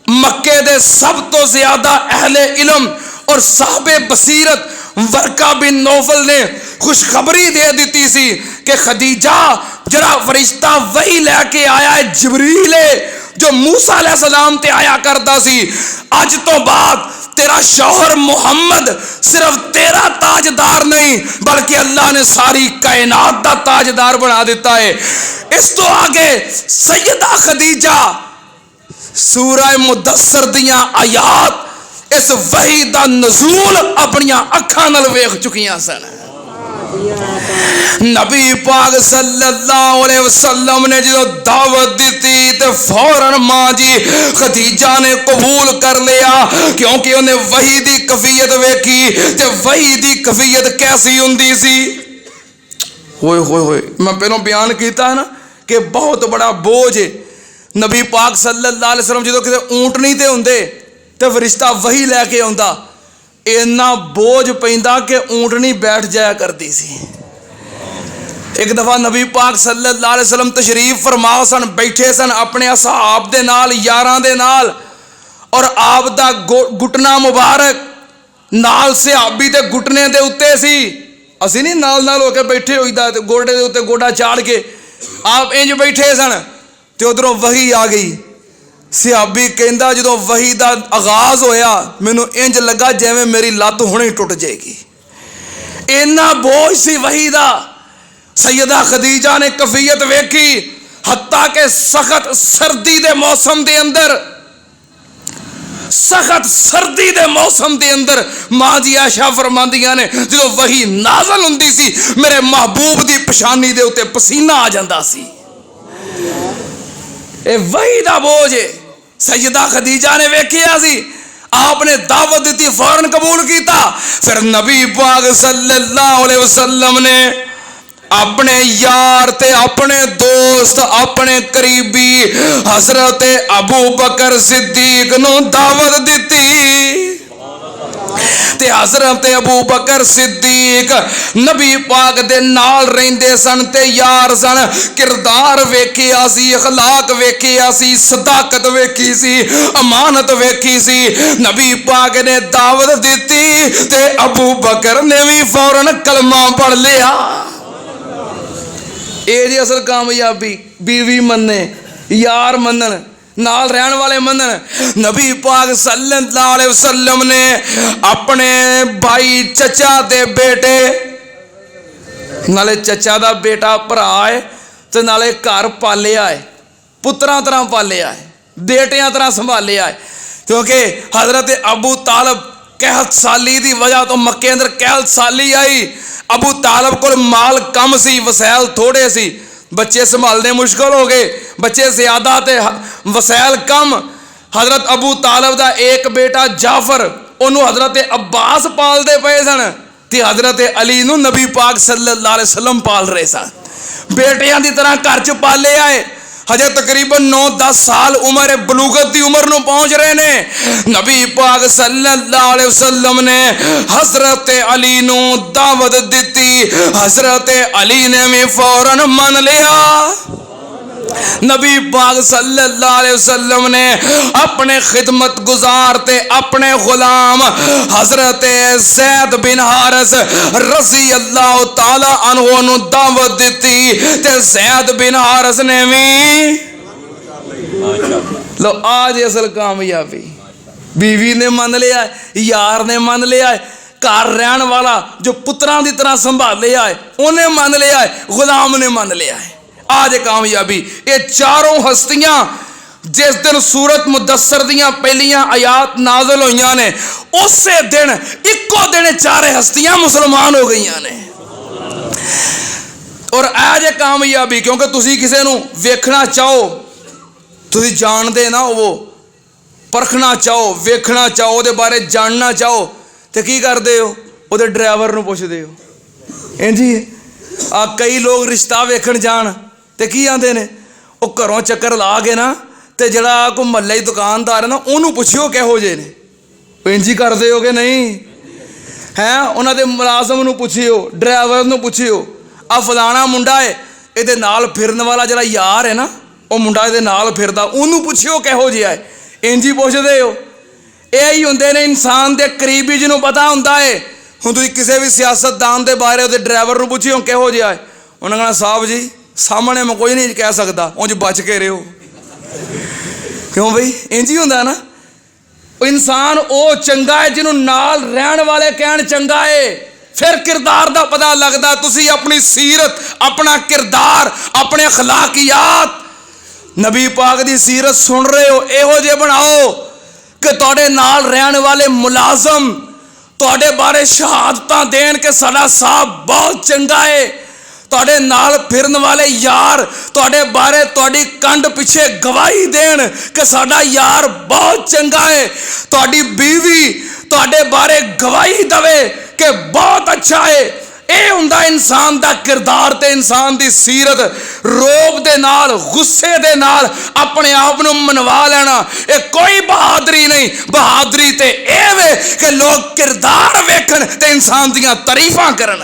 مکے دے سب تو زیادہ اہل علم اور صاحب بصیرت ورقہ بن نوفل نے خوشخبری دے دیتی سی کہ خدیجہ جڑا فرشتہ وہی لے کے آیا ہے جبریل ہے جو موسیٰ علیہ السلام تے آیا کرتا سی، اج تو بعد تیرا شوہر محمد صرف تیرا تاجدار نہیں بلکہ اللہ نے ساری کائنات دا تاجدار بنا دیتا ہے۔ اس تو آگے سیدہ خدیجہ سورہ مدثر دیاں آیات اس وحی دا نزول اپنیاں اکھاں نال ویکھ چکیاں سن۔ نبی پاک صلی اللہ علیہ وسلم نے جو دعوت دیتی تو فوراً ماں جی خدیجہ نے قبول کر لیا، کیونکہ انہیں وحی دی کفیت ویکھی تے وحی دی کفیت کیسی ہوندی سی۔ ہوئے ہوئے ہوئے میں پہلوں بیان کیتا ہے نا کہ بہت بڑا بوجھ ہے۔ نبی پاک صلی اللہ علیہ وسلم جدو کسی اونٹ نہیں تے ہوندے تے فرشتہ وحی لے کے آندا، اینا بوجھ پیندا کہ اونٹنی بیٹھ جایا کرتی سی۔ ایک دفعہ نبی پاک صلی اللہ علیہ وسلم تشریف فرما سن، بیٹھے سن اپنے اصحاب دے نال، یاراں دے نال، اور آپ دا گھٹنا مبارک نال صحابی دے گھٹنے دے اتے سی۔ اسی نہیں نال نال ہو کے بیٹھے ہوئی دا گوڑے دے اتے گوڑا چاڑ کے، آپ انج بیٹھے سن تے ادھروں وحی آ گئی۔ صحابی کہندا جدوں وحی دا آغاز ہویا مینوں انج لگا جیویں میری لت ہنے ٹوٹ جائے گی، اینا بوجھ سی وحی دا۔ سیدہ خدیجہ نے کفیت ویکھی، حتیٰ کہ سخت سردی دے موسم دے اندر، سخت سردی دے موسم دے اندر ماں جی عائشہ فرماندیاں نے جدوں وحی نازل ہوندی سی میرے محبوب دی پشانی دے اوتے پسینہ آ جاندا سی۔ اے وحی دا بوجھ ہے۔ سیدہ خدیجہ نے ویکھیا سی، آپ نے دعوت دیتی، فوراً قبول کیتا۔ پھر نبی پاک صلی اللہ علیہ وسلم نے اپنے یار تے اپنے دوست اپنے قریبی حضرت ابو بکر صدیق نو دعوت دیتی تے حضرت ابو بکر صدیق نبی پاک دے نال رہندے سن تے یار سن، کردار ویکھیا سی، اخلاق ویکھیا سی، صداقت ویکھی سی، امانت ویکھی سی۔ نبی پاک نے دعوت دیتی تے ابو بکر نے بھی فوراً کلمہ پڑھ لیا۔ اے جی اصل کامیابی، بیوی مننے، یار منن، نال رہن والے منن۔ نبی پاک صلی اللہ علیہ وسلم نے اپنے بھائی چچا دے بیٹے، نالے چچا دا بیٹا بھرا ہے تے نالے گھر پالیا ہے، پتراں طرح پالیا ہے، بیٹیاں طرح سنبھالیا ہے، کیونکہ حضرت ابو طالب قحط سالی دی وجہ تو مکے اندر قحط سالی آئی، ابو طالب کو مال کم سی، وسائل تھوڑے سی، بچے سنبھالنے مشکل ہو گئے، بچے زیادہ تے وسائل کم۔ حضرت ابو طالب دا ایک بیٹا جعفر، انہوں حضرت عباس پال دے پئے سن تے حضرت علی نو نبی پاک صلی اللہ علیہ وسلم پال رہے سن، بیٹیاں دی طرح گھر چ پالے آئے۔ ہجے تقریباً 9-10 سال عمر بلوغت دی عمر نو پہنچ رہے نے، نبی پاک صلی اللہ علیہ وسلم نے حضرت علی نو دعوت دیتی، حضرت علی نے بھی فوراً من لیا۔ نبی پاک صلی اللہ علیہ وسلم نے اپنے خدمت گزار تے اپنے غلام حضرت زید بن حارث رضی اللہ تعالی عنہ نو دعوت دیتی تے زید بن حارث نے بھی لو آج اصل کامیابی، بیوی نے من لیا ہے، یار نے من لیا ہے، گھر رہن والا جو پتراں دی طرح سنبھالے آئے انہیں من لیا ہے، غلام نے من لیا ہے، آج کامیابی۔ یہ چاروں ہستیاں جس دن سورت مدثر دیاں پہلیاں آیات نازل ہوئیاں نے اسے دن اکو دن چارے ہستیاں مسلمان ہو گئیاں نے۔ اور آج کامیابی کیونکہ تسی کسے نو ویکھنا چاہو ਤੁਸੀਂ ਜਾਣਦੇ ਨਾ ਹੋਵੋ, ਪਰਖਣਾ ਚਾਹੋ, ਵੇਖਣਾ ਚਾਹੋ, ਉਹਦੇ ਬਾਰੇ ਜਾਣਨਾ ਚਾਹੋ ਤੇ ਕੀ ਕਰਦੇ ਹੋ? ਉਹਦੇ ਡਰਾਈਵਰ ਨੂੰ ਪੁੱਛਦੇ ਹੋ। ਇੰਜੀ ਆ ਕਈ ਲੋਕ ਰਿਸ਼ਤਾ ਵੇਖਣ ਜਾਣ ਤੇ ਕੀ ਆਂਦੇ ਨੇ, ਉਹ ਘਰੋਂ ਚੱਕਰ ਲਾ ਕੇ ਨਾ ਤੇ ਜਿਹੜਾ ਕੋਈ ਮਹੱਲੇ ਦੀ ਦੁਕਾਨਦਾਰ ਹੈ ਨਾ ਉਹਨੂੰ ਪੁੱਛਿਓ ਕਿਹੋ ਜਿਹੇ ਨੇ। ਇੰਜੀ ਕਰਦੇ ਹੋ ਕਿ ਨਹੀਂ ਹੈ? ਉਹਨਾਂ ਦੇ ਮੁਲਾਜ਼ਮ ਨੂੰ ਪੁੱਛਿਓ, ਡਰਾਈਵਰ ਨੂੰ ਪੁੱਛਿਓ, ਆ ਫਲਾਣਾ ਮੁੰਡਾ ਹੈ, ਇਹਦੇ ਨਾਲ ਫਿਰਨ ਵਾਲਾ ਜਿਹੜਾ ਯਾਰ ਹੈ ਨਾ, ਉਹ ਮੁੰਡਾ ਇਹਦੇ ਨਾਲ ਫਿਰਦਾ, ਉਹਨੂੰ ਪੁੱਛਿਓ ਕਿਹੋ ਜਿਹਾ ਹੈ। ਇੰਜੀ ਪੁੱਛਦੇ ਹੋ। ਇਹ ਹੀ ਹੁੰਦੇ ਨੇ ਇਨਸਾਨ ਦੇ ਕਰੀਬੀ, ਜਿਹਨੂੰ ਪਤਾ ਹੁੰਦਾ ਹੈ। ਹੁਣ ਤੁਸੀਂ ਕਿਸੇ ਵੀ ਸਿਆਸਤਦਾਨ ਦੇ ਬਾਰੇ ਉਹਦੇ ਡਰਾਈਵਰ ਨੂੰ ਪੁੱਛਿਓ ਕਿਹੋ ਜਿਹਾ ਹੈ, ਉਹਨਾਂ ਕਹਿਣਾ ਸਾਹਿਬ ਜੀ ਸਾਹਮਣੇ ਮੈਂ ਕੋਈ ਨਹੀਂ ਕਹਿ ਸਕਦਾ, ਉਂਝ ਬਚ ਕੇ ਰਹੋ। ਕਿਉਂ ਬਈ? ਇੰਜ ਹੀ ਹੁੰਦਾ ਨਾ। ਉਹ ਇਨਸਾਨ ਉਹ ਚੰਗਾ ਹੈ ਜਿਹਨੂੰ ਨਾਲ ਰਹਿਣ ਵਾਲੇ ਕਹਿਣ ਚੰਗਾ ਹੈ, ਫਿਰ ਕਿਰਦਾਰ ਦਾ ਪਤਾ ਲੱਗਦਾ। ਤੁਸੀਂ ਆਪਣੀ ਸੀਰਤ, ਆਪਣਾ ਕਿਰਦਾਰ, ਆਪਣੇ ਅਖਲਾਕੀਆਤ, ਨਬੀ ਪਾਕ ਦੀ ਸੀਰਤ ਸੁਣ ਰਹੇ ਹੋ, ਇਹੋ ਜਿਹੇ ਬਣਾਓ ਕਿ ਤੁਹਾਡੇ ਨਾਲ ਰਹਿਣ ਵਾਲੇ ਮੁਲਾਜ਼ਮ ਤੁਹਾਡੇ ਬਾਰੇ ਸ਼ਹਾਦਤਾਂ ਦੇਣ ਕਿ ਸਾਡਾ ਸਾਹਿਬ ਬਹੁਤ ਚੰਗਾ ਹੈ। ਤੁਹਾਡੇ ਨਾਲ ਫਿਰਨ ਵਾਲੇ ਯਾਰ ਤੁਹਾਡੇ ਬਾਰੇ ਤੁਹਾਡੀ ਕੰਡ ਪਿੱਛੇ ਗਵਾਹੀ ਦੇਣ ਕਿ ਸਾਡਾ ਯਾਰ ਬਹੁਤ ਚੰਗਾ ਹੈ। ਤੁਹਾਡੀ ਬੀਵੀ ਤੁਹਾਡੇ ਬਾਰੇ ਗਵਾਹੀ ਦੇਵੇ ਕਿ ਬਹੁਤ ਅੱਛਾ ਹੈ। ਇਹ ਹੁੰਦਾ ਇਨਸਾਨ ਦਾ ਕਿਰਦਾਰ ਤੇ ਇਨਸਾਨ ਦੀ ਸੀਰਤ। ਰੋਬ ਦੇ ਨਾਲ, ਗੁੱਸੇ ਦੇ ਨਾਲ ਆਪਣੇ ਆਪ ਨੂੰ ਮਨਵਾ ਲੈਣਾ ਇਹ ਕੋਈ ਬਹਾਦਰੀ ਨਹੀਂ। ਬਹਾਦਰੀ ਤੇ ਇਹ ਵੇ ਕਿ ਲੋਕ ਕਿਰਦਾਰ ਵੇਖਣ ਤੇ ਇਨਸਾਨ ਦੀਆਂ ਤਾਰੀਫਾਂ ਕਰਨ।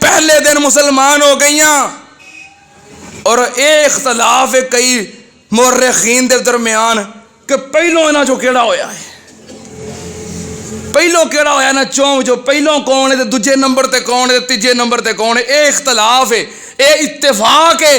ਪਹਿਲੇ ਦਿਨ ਮੁਸਲਮਾਨ ਹੋ ਗਈਆਂ ਔਰ ਇਹ ਇਖਤਲਾਫ ਹੈ ਕਈ ਮੁਰਖੀਨ ਦੇ ਦਰਮਿਆਨ ਕਿ ਪਹਿਲੋਂ ਇਹਨਾਂ ਚੋਂ ਕਿਹੜਾ ਹੋਇਆ ਹੈ, ਪਹਿਲੋਂ ਕਿਹੜਾ ਹੋਇਆ ਨਾ ਚੌਂ ਚੋਂ, ਪਹਿਲੋਂ ਕੌਣ ਹੈ ਤੇ ਦੂਜੇ ਨੰਬਰ ਤੇ ਕੌਣ ਹੈ ਤੇ ਤੀਜੇ ਨੰਬਰ ਤੇ ਕੌਣ ਹੈ। ਇਹ ਇਖਤਲਾਫ ਹੈ, ਇਹ ਇਤਫਾਕ ਹੈ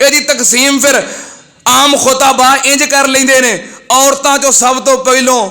ਇਹਦੀ ਤਕਸੀਮ ਫਿਰ ਆਮ ਖੁਤਾਬਾ ਇੰਜ ਕਰ ਲੈਂਦੇ ਨੇ, ਔਰਤਾਂ ਚੋਂ ਸਭ ਤੋਂ ਪਹਿਲੋਂ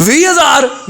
20,000,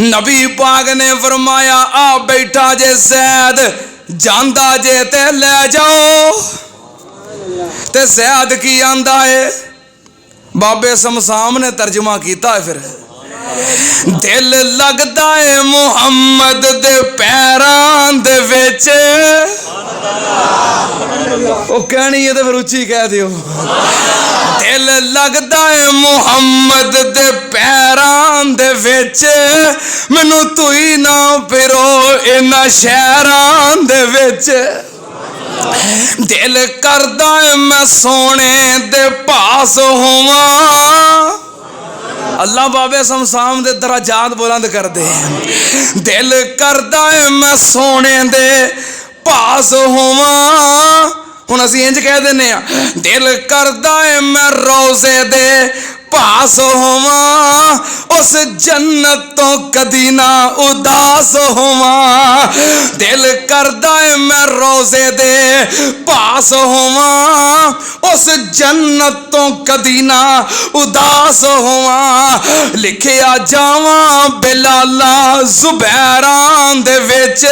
نبی پاک نے فرمایا آ بیٹھا جے زید جاندا جے تے لے جاؤ تے زید کی آندا ہے بابے سمسام نے ترجمہ کیتا ہے پھر دل لگدا ہے محمد دے پیران دے وچ وہ کہنی ہے تو پھر اچھی کہہ دیو دل لگدا ہے محمد دے پیران دے وچ مینوں تو ہی نہ پھرو انہاں شہران دے وچ دل کردا ہے میں سونے دے پاس ہوواں اللہ بابے سمسام دے درجات بلند کر دے دل کردا ہے میں سونے دے پاس ہوواں ہن اسی انج کہہ دینے دل کردا ہے میں روزے دے پاس ہوواں اس جنت تو کدی نہ اداس ہوواں دل کردا ہے میں روزے دے پاس ہوواں اس جنت تو کدی نہ اداس ہوواں لکھیا جاواں بلالا زبیران دے وچ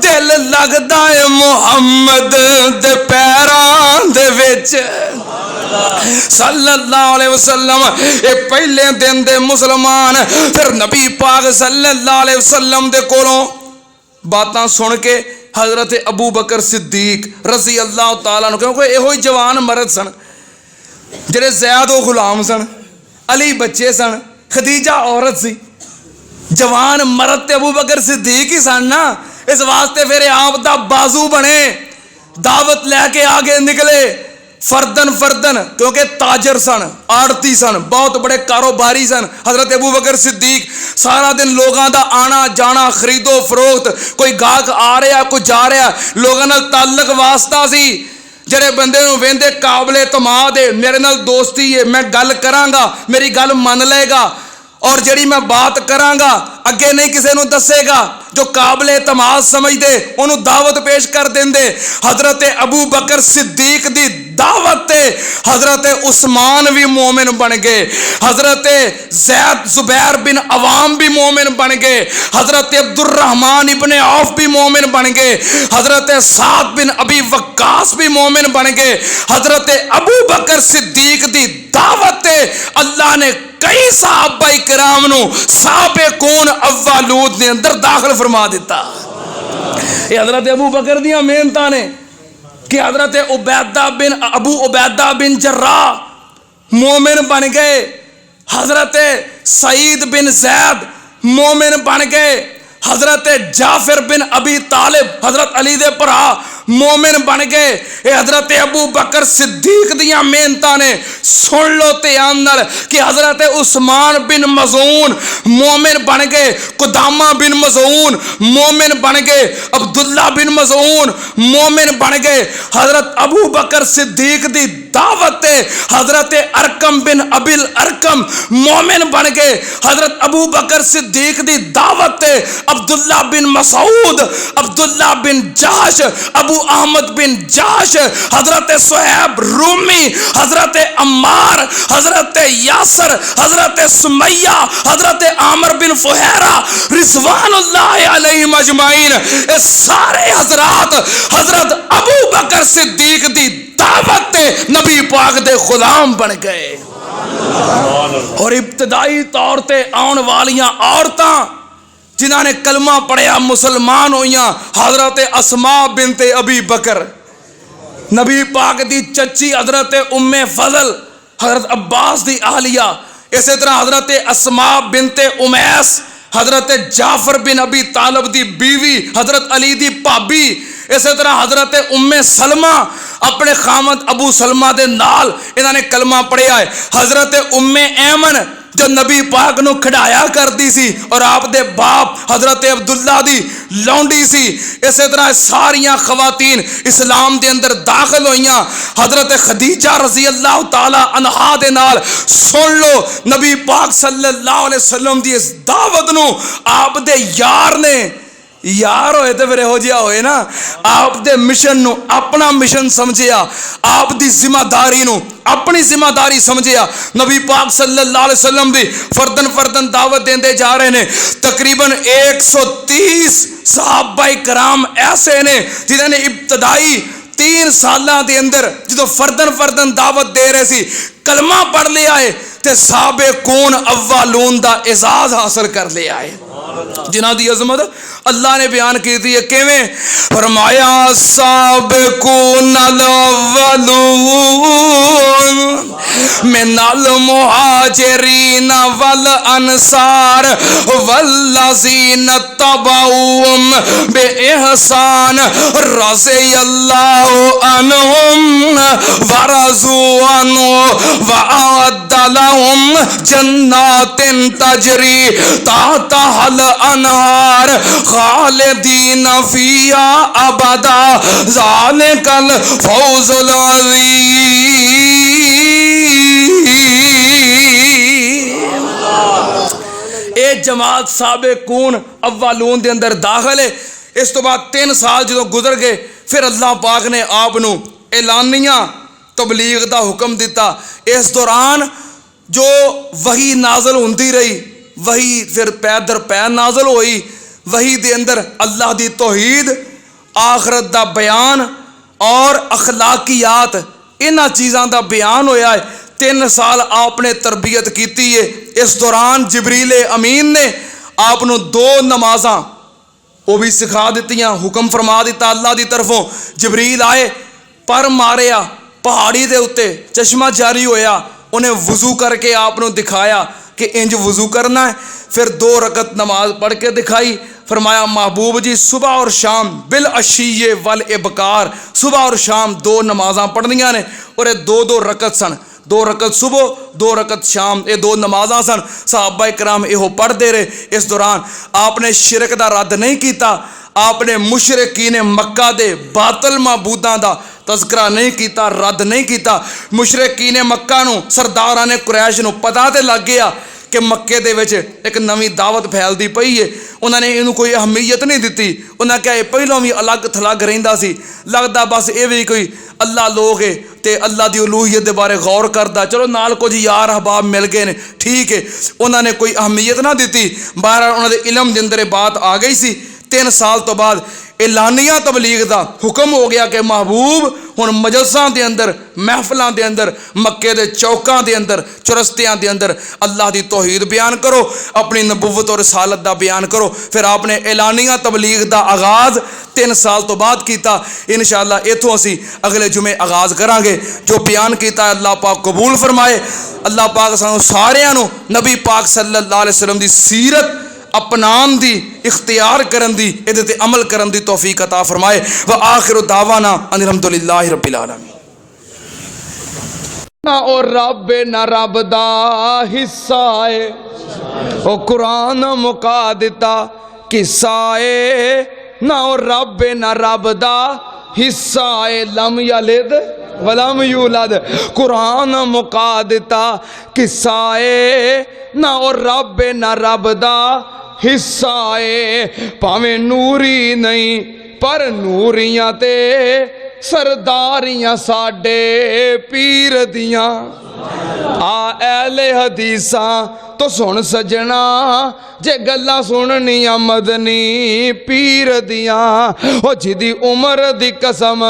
دل لگدا ہے محمد دے پیران دے وچ صلی اللہ علیہ وسلم اے پہلے دن دے مسلمان پھر نبی پاک صلی اللہ علیہ وسلم دے کولوں باتاں سن کے حضرت ابو بکر صدیق رضی اللہ تعالیٰ عنہ کیونکہ یہ ہوئی جوان مرد سن جڑے زید و غلام سن علی بچے سن خدیجہ عورت سی جوان مرد تے ابو بکر صدیق ہی سن نا اس واسطے پھر آپ دا بازو بنے دعوت لے کے آگے نکلے فردن کیونکہ تاجر سن آڑتی سن بہت بڑے کاروباری سن حضرت ابو بکر صدیق سارا دن لوگاں دا آنا جانا خرید و فروخت کوئی گاہک آ رہا کوئی جا رہا لوگاں نال تعلق واسطہ سی جڑے بندے نوں ویندے قابل اعتماد ہے میرے نال دوستی ہے میں گل کراں گا میری گل من لے گا اور جڑی میں بات کراں گا اگے نہیں کسے نوں دسے گا جو قابل اعتماد سمجھ دے انہوں دعوت پیش کر دیں دے حضرت ابو بکر صدیق دی دعوت تے حضرت عثمان بھی مومن بن گئے حضرت زید زبیر بن عوام بھی مومن بن گئے حضرت عبد الرحمن ابن عوف بھی مومن بن گئے حضرت سعد بن ابی وقاص بھی مومن بن گئے حضرت ابو بکر صدیق دی دعوت تے اللہ نے کئی صحابہ کرام نو سابقون اولود نے اندر داخل فرما دیتا یہ حضرت ابو بکر دیاں محنتاں نے کہ حضرت ابو عبیدہ بن جراح مومن بن گئے حضرت سعید بن زید مومن بن گئے حضرت جعفر بن ابی طالب حضرت علی دے بھرا مومن بن گئے اے حضرت ابو بکر صدیق دیاں محنتاں نے سن لو دھیان نال کہ حضرت عثمان بن مظعون مومن بن گئے قدامہ بن مظعون مومن بن گئے عبداللہ بن مظعون مومن بن گئے حضرت ابو بکر صدیق دی دعوت تے حضرت ارکم بن ابی الارکم مومن بن گئے حضرت ابو بکر صدیق دی دعوت تے عبداللہ بن مسعود عبداللہ بن جاش ابو احمد بن جاش حضرت صہیب رومی حضرت عمار حضرت یاسر حضرت سمیہ حضرت عامر بن فہیرہ رضوان اللہ علیہم اجمعین اے سارے حضرات حضرت ابو بکر صدیق دی دعوت تے نبی پاک دے غلام بن گئے اور ابتدائی طور تے آن والیاں عورتاں جنہاں نے کلمہ پڑھیا مسلمان ہوئیاں حضرت اسماء بنت ابی بکر نبی پاک دی چچی حضرت ام فضل حضرت عباس دی اہلیہ اسی طرح حضرت اسماء بنت امیس حضرت جعفر بن ابی طالب دی بیوی حضرت علی دی پابی اسی طرح حضرت ام سلمہ اپنے خامد ابو سلمہ دے نال انہاں نے کلمہ پڑھیا ہے حضرت ام ایمن جو نبی پاک نو کھڑایا کر دی سی اور آپ دے باپ حضرت عبداللہ دی لونڈی سی اسی طرح ساریاں خواتین اسلام دے اندر داخل ہوئیاں حضرت خدیجہ رضی اللہ تعالی عنہا دے نال سن لو نبی پاک صلی اللہ علیہ وسلم دی اس دعوت نو آپ دے یار نے یار ہوئے تو پھر یہو جہا ہوئے نا. آپ دے مشن نو اپنا مشن سمجھیا, آپ دی ذمہ داری نو اپنی ذمہ داری سمجھیا. نبی پاک صلی اللہ علیہ وسلم بھی فردن فردن دعوت دیندے جا رہے ہیں. تقریباً 130 صحابہ کرام ایسے نے جنہوں نے ابتدائی 3 سالاں دے اندر جدو فردن فردن دعوت دے رہے سی کلمہ پڑھ لیا ہے تے سابقون اولون دا اعزاز حاصل کر لیا ہے. جنہاں دی عظمت اللہ نے بیان کی تھی. کیویں فرمایا سابقون الاولون من المہاجرین والانصار والذین تبعوہم بإحسان رضی اللہ عنہم ورضوا عنہ وأعد لهم جنات تجری تحتها الانہار خالدین فیہا ابدا ذالک الفوز العظیم. اے جماعت سابقون اولون دے اندر داخل ہے. اس تو بعد 3 سال جدو گزر گئے پھر اللہ پاک نے آپ نو اعلانیہ تبلیغ دا حکم دیتا. اس دوران جو وحی نازل ہوندی رہی, وہی پھر پے در پے نازل ہوئی. وہی دے اندر اللہ دی توحید, آخرت دا بیان اور اخلاقیات انہاں چیزاں دا بیان ہویا ہے. 3 سال آپ نے تربیت کیتی ہے. اس دوران جبریل امین نے آپ نو 2 نمازاں وہ بھی سکھا دیتیاں, حکم فرما دیتا اللہ دی طرفوں. جبریل آئے, پر ماریا پہاڑی دے اتے, چشمہ جاری ہویا, انہیں وضو کر کے آپ نے دکھایا کہ انج وضو کرنا ہے. پھر 2 رکعت نماز پڑھ کے دکھائی. فرمایا محبوب جی صبح اور شام بالعشی والابکار, صبح اور شام 2 نمازاں پڑھنیاں نے, اور یہ 2 رکعت سن, 2 رکعت صبح 2 رکعت شام, یہ 2 نمازاں سن. صحابہ کرام یہ پڑھ دے رہے. اس دوران آپ نے شرک دا رد نہیں کیتا, آپ نے مشرکین مکہ دے باطل معبوداں دا تذکرہ نہیں کیتا, رد نہیں کیتا. مشرکین مکہ نو سرداراں قریش نو پتہ تے لگ گیا کہ مکے دے وچ ایک نویں دعوت پھیلدی پئی ہے. انہاں نے اینوں کوئی اہمیت نہیں دتی. انہاں کہا یہ پہلوں بھی الگ تھلگ رہندا سی, لگدا بس یہ بھی کوئی اللہ لوگ ہے تے اللہ دی الوہیت دے بارے غور کردا, چلو نال کچھ یار احباب مل گئے نے, ٹھیک ہے. انہاں نے کوئی اہمیت نہ دتی. بہرحال انہاں دے علم دے اندر بات آ گئی سی. 3 سال تو بعد اعلانیہ تبلیغ دا حکم ہو گیا کہ محبوب ہن مجلساں دے اندر, محفلاں دے اندر, مکے دے چوکاں دے اندر, چرستیاں دے اندر اللہ دی توحید بیان کرو, اپنی نبوت اور رسالت دا بیان کرو. پھر آپ نے اعلانیہ تبلیغ دا آغاز 3 سال تو بعد کیتا. انشاءاللہ ایتھوں اسی اگلے جمعے آغاز کران گے. جو بیان کیتا ہے اللہ پاک قبول فرمائے. اللہ پاک سانو ساریاں نو نبی پاک صلی اللہ علیہ وسلم دی سیرت اپنان دی, اختیار کرن دی, ادھے تے عمل کرن دی توفیق عطا فرمائے. وآخر دعوانا ان الحمدللہ رب العالمین. نہ او رب نہ رب دا حصہ ہے, او قرآن مکا دیتا قصہ ہے. نہ او رب نہ رب دا حصہ ہے, لم یلد ولم یولد, قرآن مکا دیتا قصہ ہے. نہ او رب نہ رب دا حصہ ہے, پاویں نوری نہیں پر نوریاں تے سرداریاں ساڈے پیر دیاں. آ اہل حدیثاں تو سن سجنا, جے گلاں سننیاں مدنی پیر دیاں. او جدی عمر دی قسم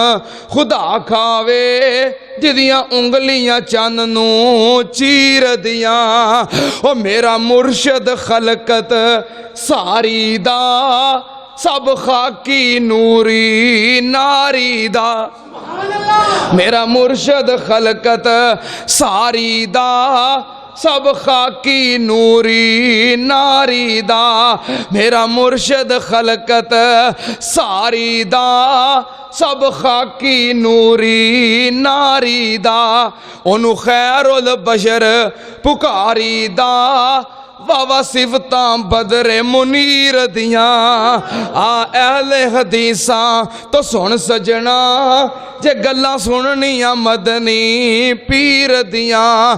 خدا کھاوے, جدیاں انگلیاں چن نو چیر دیاں. او میرا مرشد خلقت ساری دا, سب خاکی نوری ناری دا. میرا مرشد خلقت ساری دا, سب خاکی نوری ناری دا. میرا مرشد خلقت ساری دا, سب خاکی نوری ناری دا. انہوں خیر البشر پکاری دا, واہ صفتاں بدر منیر دیاں. آ اہل حدیثاں تو سن سجنا, جے گلاں سننیاں مدنی پیر دیاں.